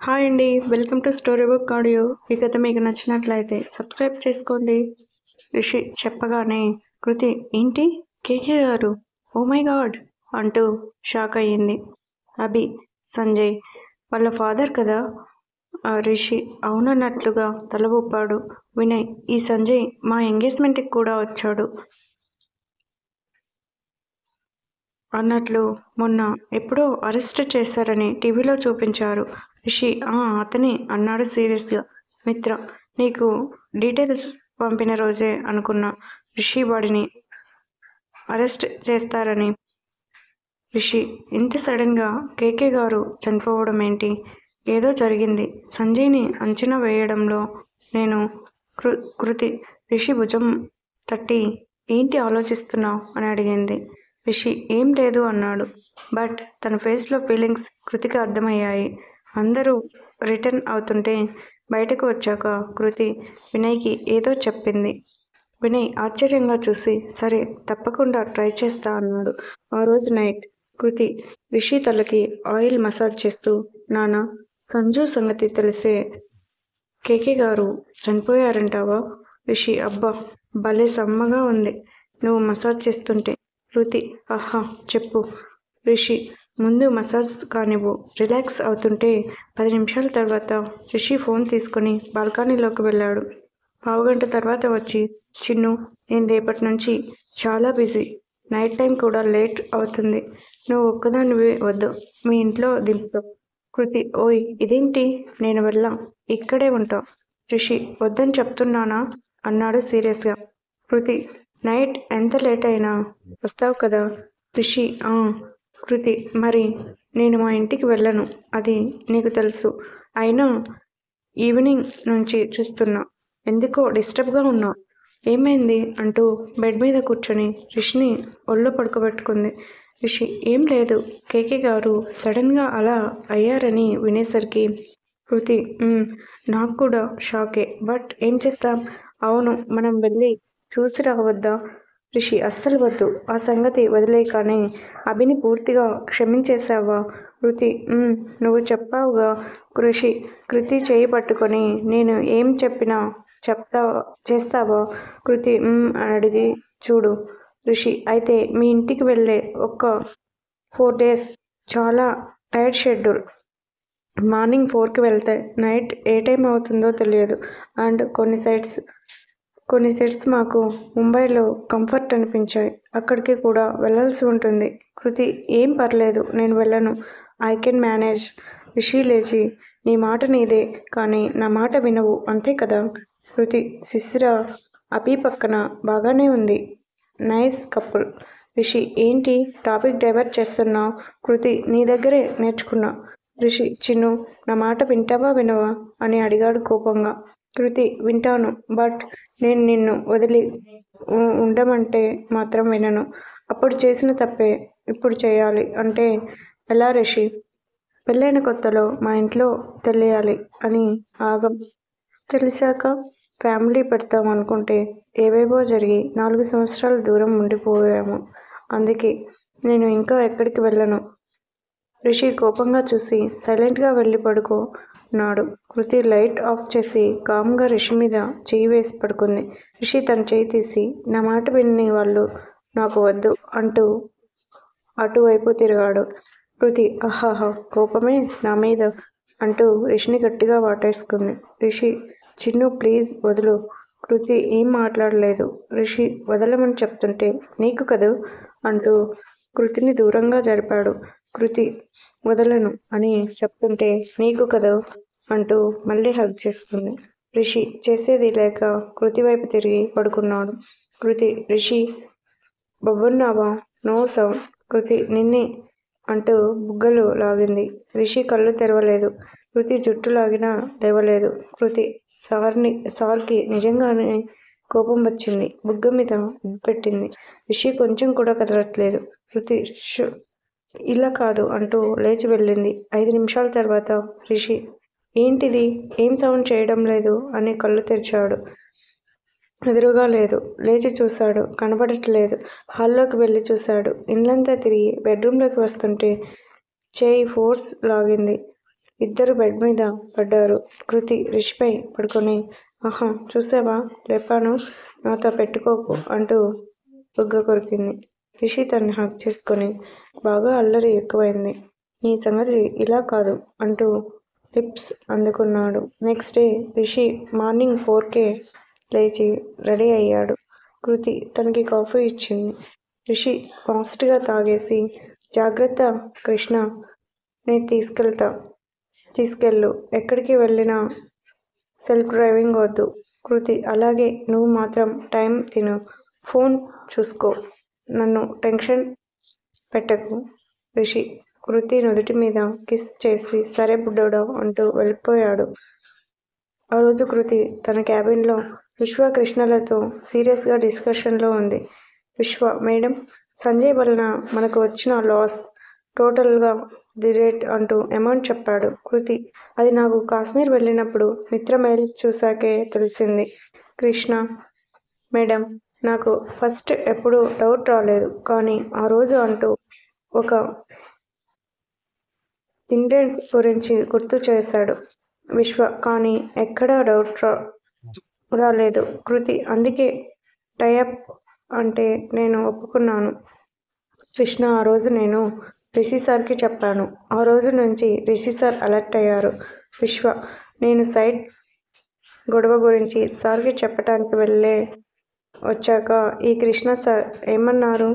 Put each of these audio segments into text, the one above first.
Hi అండి, welcome to story book audio. ఈ కథ మీకు నచ్చినట్లయితే సబ్స్క్రైబ్ చేసుకోండి. రిషి చెప్పగానే కృతి ఏంటి కేకే గారు, ఓ మై గాడ్ అంటూ షాక్ అయ్యింది. అభి, సంజయ్ వాళ్ళ ఫాదర్ కదా. రిషి అవునన్నట్లుగా తల ఊపాడు. వినయ్, ఈ సంజయ్ మా ఎంగేజ్మెంట్కి కూడా వచ్చాడు అన్నట్లు మొన్న ఎప్పుడో అరెస్ట్ చేశారని టీవీలో చూపించారు. రిషి అతనే అన్నాడు సీరియస్గా. మిత్ర, నీకు డీటెయిల్స్ పంపిన రోజే అనుకున్నా రిషి వాడిని అరెస్ట్ చేస్తారని. రిషి, ఇంత సడన్గా కేకే గారు చనిపోవడం ఏంటి? ఏదో జరిగింది. సంజయ్ని అంచనా వేయడంలో నేను కృతి రిషి భుజం తట్టి ఏంటి ఆలోచిస్తున్నావు అని అడిగింది. రిషి ఏం లేదు అన్నాడు. బట్ తన ఫేస్లో ఫీలింగ్స్ కృతికి అర్థమయ్యాయి. అందరూ రిటర్న్ అవుతుంటే బయటకు వచ్చాక కృతి వినయ్కి ఏదో చెప్పింది. వినయ్ ఆశ్చర్యంగా చూసి సరే తప్పకుండా ట్రై చేస్తా అన్నాడు. ఆ రోజు నైట్ కృతి రిషి తలకి ఆయిల్ మసాజ్ చేస్తూ, నాన్న సంజు సంగతి తెలిసే కేకే గారు చనిపోయారంటావా? రిషి, అబ్బా భలే సమ్మగా ఉంది నువ్వు మసాజ్ చేస్తుంటే. కృతి, ఆహా చెప్పు. రిషి, ముందు మసాజ్ కానివ్వు. రిలాక్స్ అవుతుంటే 10 నిమిషాల తర్వాత రిషి ఫోన్ తీసుకుని బాల్కనీలోకి వెళ్ళాడు. పావుగంట తర్వాత వచ్చి, చిన్ను నేను రేపటి నుంచి చాలా బిజీ, నైట్ టైం కూడా లేట్ అవుతుంది, నువ్వు ఒక్కదానివే వద్దు, మీ ఇంట్లో దింపుతావు. కృతి, ఓయ్ ఇదేంటి, నేను వెళ్ళా, ఇక్కడే ఉంటావు. రిషి, వద్దని చెప్తున్నానా అన్నాడు సీరియస్గా. కృతి, నైట్ ఎంత లేట్ అయినా వస్తావు కదా. రిషి, కృతి, మరి నేను మా ఇంటికి వెళ్ళను, అది నీకు తెలుసు. అయినా ఈవినింగ్ నుంచి చూస్తున్నా, ఎందుకో డిస్టర్బ్గా ఉన్నావు, ఏమైంది అంటూ బెడ్ మీద కూర్చొని రిషిని ఒళ్ళో పడుకోబెట్టుకుంది. రిషి, ఏం లేదు, కేకే గారు సడన్గా అలా అయ్యారని వినేసరికి. కృతి, నాకు కూడా షాకే, బట్ ఏం చేస్తాం. అవును, మనం వెళ్ళి చూసి రావద్దా? రిషి, అస్సలు వద్దు, ఆ సంగతి వదిలే, కానీ అభిని పూర్తిగా క్షమించేశావా? కృతి, నువ్వు చెప్పావుగా. రిషి కృతి చేయి పట్టుకొని, నేను ఏం చెప్పినా చేస్తావా? కృతి అని అడిగి చూడు. రిషి, అయితే మీ ఇంటికి వెళ్ళే ఒక 4 days చాలా టైట్ షెడ్యూల్. మార్నింగ్ 4కి వెళ్తే నైట్ ఏ టైం అవుతుందో తెలియదు. అండ్ కొన్ని సెట్స్ మాకు ముంబైలో కంఫర్ట్ అనిపించాయి, అక్కడికి కూడా వెళ్ళాల్సి ఉంటుంది. కృతి, ఏం పర్లేదు, నేను వెళ్ళను, ఐ కెన్ మేనేజ్. రిషి లేచి, నీ మాట నీదే, కానీ నా మాట వినవు అంతే కదా. కృతి, శిశిర అభి పక్కన బాగానే ఉంది, నైస్ కపుల్. రిషి, ఏంటి టాపిక్ డైవర్ట్ చేస్తున్నావు? కృతి, నీ దగ్గరే నేర్చుకున్నా. రిషి, చిన్ను నా మాట వింటావా వినవా అని అడిగాడు కోపంగా. కృతి, వింటాను, బట్ నేను నిన్ను వదిలి ఉండమంటే మాత్రం వినను. అప్పుడు చేసిన తప్పే ఇప్పుడు చేయాలి అంటే ఎలా రిషి? పెళ్ళైన కొత్తలో మా ఇంట్లో తెలియాలి అని ఆగం, తెలిసాక ఫ్యామిలీ పెడతాం అనుకుంటే ఏవేవో జరిగి 4 సంవత్సరాల దూరం ఉండిపోయాము. అందుకే నేను ఇంకా ఎక్కడికి వెళ్ళను. రిషి కోపంగా చూసి సైలెంట్గా వెళ్ళి పడుకున్నాడు. కృతి లైట్ ఆఫ్ చేసి కామ్గా రిషి మీద చెయ్యి వేసి పడుకుంది. రిషి తన చెయ్యి తీసి, నా మాట విని వాళ్ళు నాకు వద్దు అంటూ అటువైపు తిరిగాడు. కృతి, అహాహా కోపమే నా మీద అంటూ రిషిని గట్టిగా వాటేసుకుంది. రిషి, చిన్ను ప్లీజ్ వదులు. కృతి ఏం మాట్లాడలేదు. రిషి వదలమని చెప్తుంటే నీకు కదూ అంటూ కృతిని దూరంగా జరిపాడు. కృతి వదలను అని చెప్తుంటే నీకు కదూ అంటూ మళ్ళీ హగ్ చేసుకుంది. రిషి చేసేది లేక కృతి వైపు తిరిగి పడుకున్నాడు. కృతి, రిషి బొబ్బున్నావా? No sound. కృతి, నిన్నే అంటూ బుగ్గలు లాగింది. రిషి కళ్ళు తెరవలేదు. కృతి జుట్టు లాగినా లేవలేదు. కృతి సార్కి నిజంగానే కోపం వచ్చింది. బుగ్గ మీద పెట్టింది. రిషి కొంచెం కూడా కదలట్లేదు. కృతి ఇలా కాదు అంటూ లేచి వెళ్ళింది. 5 నిమిషాల తర్వాత రిషి, ఏంటిది, ఏం సౌండ్ చేయడం లేదు అని కళ్ళు తెరిచాడు. ఎదురుగా లేదు. లేచి చూశాడు, కనబడట్లేదు. హాల్లోకి వెళ్ళి చూశాడు. ఇల్లంతా తిరిగి బెడ్రూమ్లోకి వస్తుంటే చేయి ఫోర్స్ లాగింది. ఇద్దరు బెడ్ మీద పడ్డారు. కృతి రిషిపై పడుకొని, ఆహా చూసావా లేపాను, నాతో పెట్టుకోకు అంటూ బుగ్గ కొరికింది. రిషి తన్ని హక్ చేసుకొని, బాగా అల్లరి ఎక్కువైంది, నీ సంగతి ఇలా కాదు అంటూ లిప్స్ అందుకున్నాడు. నెక్స్ట్ డే రిషి మార్నింగ్ 4కే లేచి రెడీ అయ్యాడు. కృతి తనకి కాఫీ ఇచ్చింది. రిషి ఫాస్ట్గా తాగేసి, జాగ్రత్త కృష్ణ, నేను తీసుకెళ్ళు, ఎక్కడికి వెళ్ళినా సెల్ఫ్ డ్రైవింగ్ వద్దు. కృతి అలాగే, నువ్వు మాత్రం టైం తిను, ఫోన్ చూసుకో, నన్ను టెన్షన్ పెట్టకు. రిషి కృతి నుదుటి మీద కిస్ చేసి సరే బుడ్డోడా అంటూ వెళ్ళిపోయాడు. ఆ రోజు కృతి తన క్యాబిన్లో విశ్వ కృష్ణలతో సీరియస్గా డిస్కషన్లో ఉంది. విశ్వ, మేడం, సంజయ్ వలన మనకు వచ్చిన లాస్ టోటల్గా ది రేట్ అంటూ అమౌంట్ చెప్పాడు. కృతి, అది నాకు కాశ్మీర్ వెళ్ళినప్పుడు మిత్ర మెయిల్ చూశాకే తెలిసింది. కృష్ణ, మేడం, నాకు ఫస్ట్ ఎప్పుడూ డౌట్ రాలేదు, కానీ ఆ రోజు అంటూ ఒక ఇండెంట్ గురించి గుర్తు చేశాడు విశ్వ. కానీ ఎక్కడా డౌట్ రాలేదు. కృతి, అందుకే టైఅప్ అంటే నేను ఒప్పుకున్నాను. కృష్ణ, ఆ రోజు నేను రిషి సార్కి చెప్పాను. ఆ రోజు నుంచి రిషి సార్ అలర్ట్ అయ్యారు. విశ్వ, నేను సైట్ గొడవ గురించి సార్కి చెప్పటానికి వచ్చాక ఈ కృష్ణ సార్ ఏమన్నారు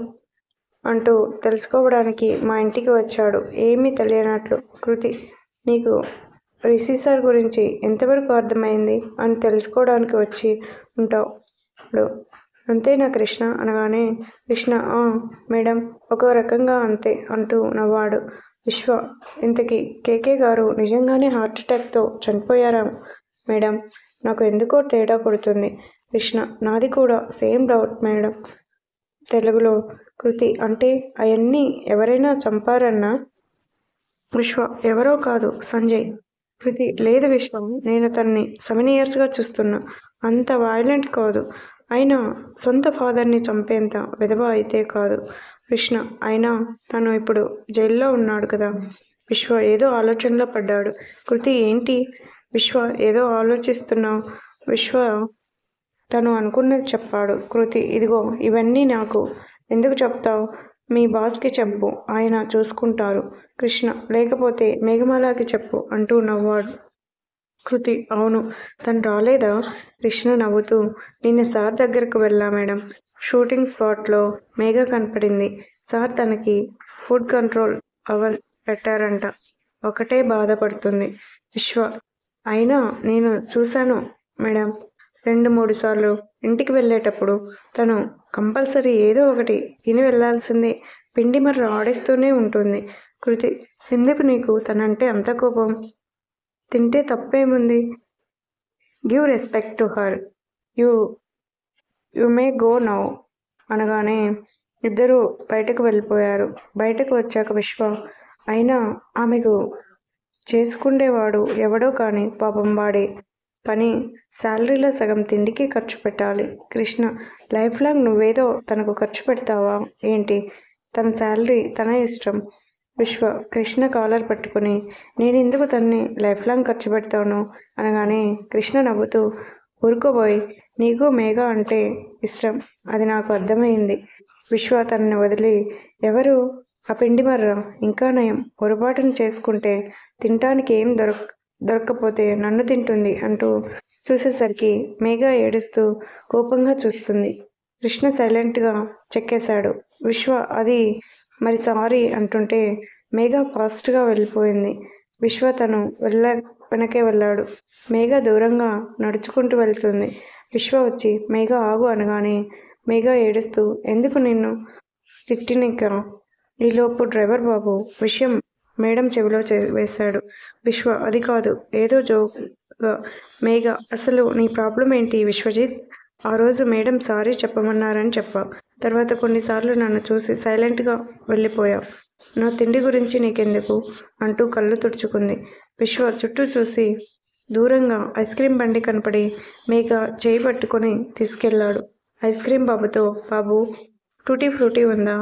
అంటూ తెలుసుకోవడానికి మా ఇంటికి వచ్చాడు, ఏమీ తెలియనట్లు. కృతి, నీకు రిషి సార్ గురించి ఎంతవరకు అర్థమైంది అని తెలుసుకోవడానికి వచ్చి ఉంటాడు అంతేనా కృష్ణ అనగానే, కృష్ణ, మేడం, ఒక రకంగా అంతే అంటూ నవ్వాడు. విశ్వ, ఇంతకీ కేకే గారు నిజంగానే హార్ట్అటాక్తో చనిపోయారా మేడం? నాకు ఎందుకో తేడా కొడుతుంది. కృష్ణ, నాది కూడా సేమ్ డౌట్ మేడం. తెలుగులో కృతి, అంటే అవన్నీ ఎవరైనా చంపారన్నా? విశ్వ, ఎవరో కాదు, సంజయ్. కృతి, లేదు విశ్వం, నేను తన్ని 7 yearsగా చూస్తున్నా, అంత వైలెంట్ కాదు, అయినా సొంత ఫాదర్ని చంపేంత విధవ అయితే కాదు. కృష్ణ, అయినా తను ఇప్పుడు జైల్లో ఉన్నాడు కదా. విశ్వ ఏదో ఆలోచనలో పడ్డాడు. కృతి, ఏంటి విశ్వ ఏదో ఆలోచిస్తున్నావు? విశ్వ తను అనుకున్నది చెప్పాడు. కృతి, ఇదిగో ఇవన్నీ నాకు ఎందుకు చెప్తావు? మీ బాస్కి చెప్పు, ఆయన చూసుకుంటారు. కృష్ణ, లేకపోతే మేఘమాలకి చెప్పు అంటూ నవ్వాడు. కృతి, అవును, తను రాలేదా? కృష్ణ నవ్వుతూ, నిన్న సార్ దగ్గరకు వెళ్ళా మేడం. షూటింగ్ స్పాట్లో మేఘ కనపడింది. సార్ తనకి ఫుడ్ కంట్రోల్ అవర్స్ పెట్టారంట, ఒకటే బాధపడుతుంది. విశ్వ, అయినా నేను చూశాను మేడం, 2-3 సార్లు ఇంటికి వెళ్ళేటప్పుడు తను కంపల్సరీ ఏదో ఒకటి తిని వెళ్ళాల్సిందే, పిండి మర్ర ఆడేస్తూనే ఉంటుంది. కృతి, ఎందుకు నీకు తనంటే అంత కోపం? తింటే తప్పేముంది? Give respect to her, you may go now అనగానే ఇద్దరూ బయటకు వెళ్ళిపోయారు. బయటకు వచ్చాక విశ్వ, అయినా ఆమెకు చేసుకుండేవాడు ఎవడో కానీ పాపం వాడే పని శాలరీలో సగం తిండికి ఖర్చు పెట్టాలి. కృష్ణ, లైఫ్ లాంగ్ నువ్వేదో తనకు ఖర్చు పెడతావా ఏంటి? తన శాలరీ తన ఇష్టం. విశ్వ కృష్ణ కాలర్ పట్టుకుని, నేనెందుకు తన్ని లైఫ్ లాంగ్ ఖర్చు పెడతాను అనగానే కృష్ణ నవ్వుతూ, ఊరుకోబోయ్, నీకు మేఘ అంటే ఇష్టం, అది నాకు అర్థమైంది. విశ్వ తనని వదిలి, ఎవరు ఆ పిండి మర్ర? ఇంకా నయం, పొరపాటును చేసుకుంటే తినటానికి ఏం దొరక్కపోతే నన్ను తింటుంది అంటూ చూసేసరికి మేఘ ఏడుస్తూ కోపంగా చూస్తుంది. కృష్ణ సైలెంట్గా చెక్కేశాడు. విశ్వ అది మరి సారీ అంటుంటే మేఘ ఫాస్ట్గా వెళ్ళిపోయింది. విశ్వ తను వెనకే వెళ్ళాడు. మేఘ దూరంగా నడుచుకుంటూ వెళ్తుంది. విశ్వ వచ్చి మేఘ ఆగు అనగానే మేఘ ఏడుస్తూ, ఎందుకు నిన్ను తిట్టినిక? ఈలోపు డ్రైవర్ బాబు విషయం మేడం చెవిలో వేశాడు. విశ్వ, అది కాదు, ఏదో జోక్గా. మేఘ, అసలు నీ ప్రాబ్లం ఏంటి విశ్వజిత్? ఆ రోజు మేడం సారీ చెప్పమన్నారని చెప్పావు, తర్వాత కొన్నిసార్లు నన్ను చూసి సైలెంట్గా వెళ్ళిపోయావు. నా తిండి గురించి నీకెందుకు అంటూ కళ్ళు తుడుచుకుంది. విశ్వ చుట్టూ చూసి దూరంగా ఐస్ క్రీం బండి కనపడి మేఘ చేయి పట్టుకొని తీసుకెళ్లాడు. ఐస్ క్రీం బాబుతో, బాబు టూటీ ఫ్రూటీ ఉందా?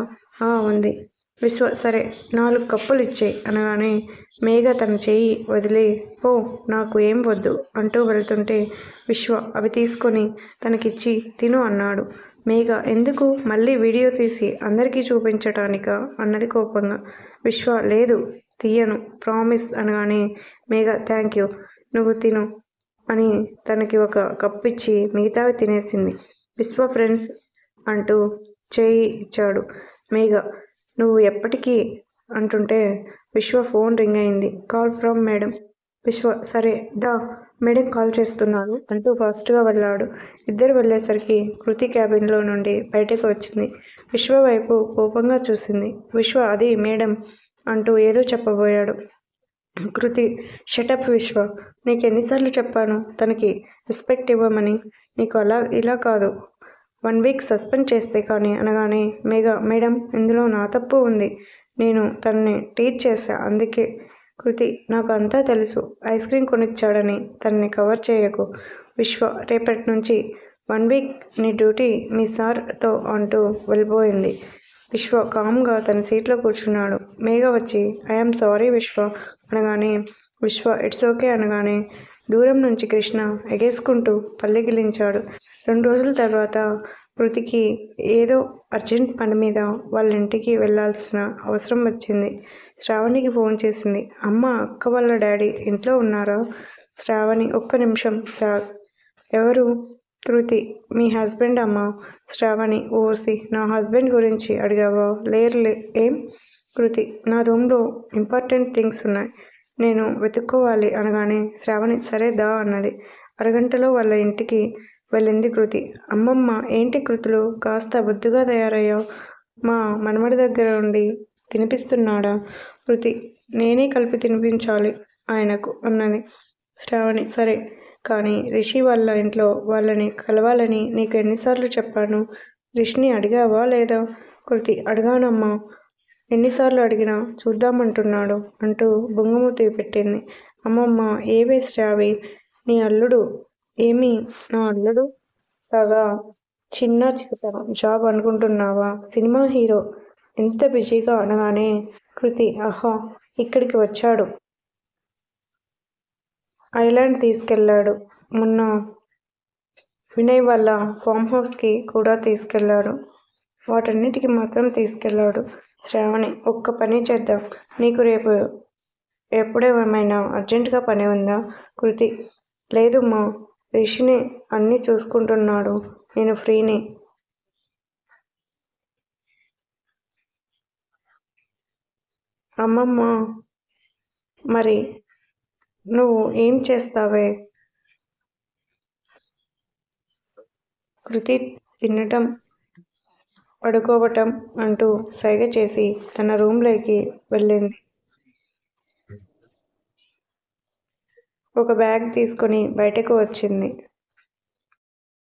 ఉంది. విశ్వ సరే 4 కప్పులు ఇచ్చేయి అనగానే మేఘ తన చెయ్యి వదిలి ఓ నాకు ఏం వద్దు అంటూ వెళ్తుంటే విశ్వ అవి తీసుకొని తనకిచ్చి తిను అన్నాడు. మేఘ ఎందుకు మళ్ళీ వీడియో తీసి అందరికీ చూపించటానికా అన్నది కోపంగా. విశ్వ లేదు తీయను ప్రామిస్ అనగానే మేఘ థ్యాంక్ యూ నువ్వు తిను అని తనకి ఒక కప్పు ఇచ్చి మిగతావి తినేసింది. విశ్వ ఫ్రెండ్స్ అంటూ చేయి ఇచ్చాడు. మేఘ నువ్వు ఎప్పటికీ అంటుంటే విశ్వ ఫోన్ రింగ్ అయింది. Call from madam. విశ్వ సరే దా మేడం కాల్ చేస్తున్నాను అంటూ ఫాస్ట్గా వెళ్ళాడు. ఇద్దరు వెళ్ళేసరికి కృతి క్యాబిన్లో నుండి బయటకు వచ్చింది. విశ్వ వైపు కోపంగా చూసింది. విశ్వ అది మేడం అంటూ ఏదో చెప్పబోయాడు. కృతి షటప్ విశ్వ నీకు ఎన్నిసార్లు చెప్పాను తనకి రెస్పెక్ట్ ఇవ్వమని. నీకు ఇలా కాదు 1 వీక్ సస్పెండ్ చేస్తే కానీ అనగానే మేడం ఇందులో నా తప్పు ఉంది. నేను తనని టీచ్ చేశా అందుకే. కృతి నాకు అంతా తెలుసు. ఐస్ క్రీమ్ కొనిచ్చాడని తనని కవర్ చేయకు. విశ్వ రేపటి నుంచి 1 వీక్ నీ డ్యూటీ మీ సార్తో అంటూ వెళ్ళిపోయింది. విశ్వ కామ్గా తన సీట్లో కూర్చున్నాడు. మేఘ వచ్చి ఐఎమ్ సారీ విశ్వ అనగానే విశ్వ ఇట్స్ ఓకే అనగానే దూరం నుంచి కృష్ణ ఎగేసుకుంటూ పల్లెగిలించాడు. 2 రోజుల తర్వాత కృతికి ఏదో అర్జెంట్ పని మీద వాళ్ళ ఇంటికి వెళ్ళాల్సిన అవసరం వచ్చింది. శ్రావణికి ఫోన్ చేసింది. అమ్మ అక్క వాళ్ళ డాడీ ఇంట్లో ఉన్నారా? శ్రావణి ఒక్క నిమిషం సార్. ఎవరు? కృతి మీ హస్బెండ్ అమ్మా. శ్రావణి ఓసి నా హస్బెండ్ గురించి అడిగావా? లేరులే. ఏం? కృతి నా రూమ్లో ఇంపార్టెంట్ థింగ్స్ ఉన్నాయి నేను వెతుక్కోవాలి అనగానే శ్రావణి సరే దా అన్నది. అరగంటలో వాళ్ళ ఇంటికి వెళ్ళింది కృతి. అమ్మమ్మ ఏంటి కృతులు కాస్త బొద్దుగా తయారయ్యావు. మా మనమడి దగ్గర నుండి తినిపిస్తున్నాడా? కృతి నేనే కలిపి తినిపించాలి ఆయనకు అన్నది. శ్రావణి సరే కానీ రిషి వాళ్ళ ఇంట్లో వాళ్ళని కలవాలని నీకు ఎన్నిసార్లు చెప్పాను? రిషిని అడిగావా లేదా? కృతి అడిగానమ్మా. ఎన్నిసార్లు అడిగినా చూద్దామంటున్నాడు అంటూ బొంగమూతి పెట్టింది. అమ్మమ్మ ఏవే శ్రావి నీ అల్లుడు ఏమి నా అల్లుడు లాగా చిన్న చిన్న జాబ్ అనుకుంటున్నావా? సినిమా హీరో ఎంత బిజీగా అనగానే కృతి ఆహా ఇక్కడికి వచ్చాడు. ఐలాండ్ తీసుకెళ్ళాడు. మొన్న వినయ్ వాళ్ళ ఫామ్ హౌస్కి కూడా తీసుకెళ్ళాడు. వాటన్నిటికీ మాత్రం తీసుకెళ్ళాడు. శ్రావణి ఒక్క పని చేద్దాం. నీకు రేపు ఎప్పుడేమైనా అర్జెంటుగా పని ఉందా? కృతి లేదుమ్మా రిషిని అన్నీ చూసుకుంటున్నాడు. నేను ఫ్రీని. అమ్మమ్మ మరి నువ్వు ఏం చేస్తావే? కృతి తినటం పడుకోవటం అంటూ సైగ చేసి తన రూమ్లోకి వెళ్ళింది. ఒక బ్యాగ్ తీసుకొని బయటకు వచ్చింది.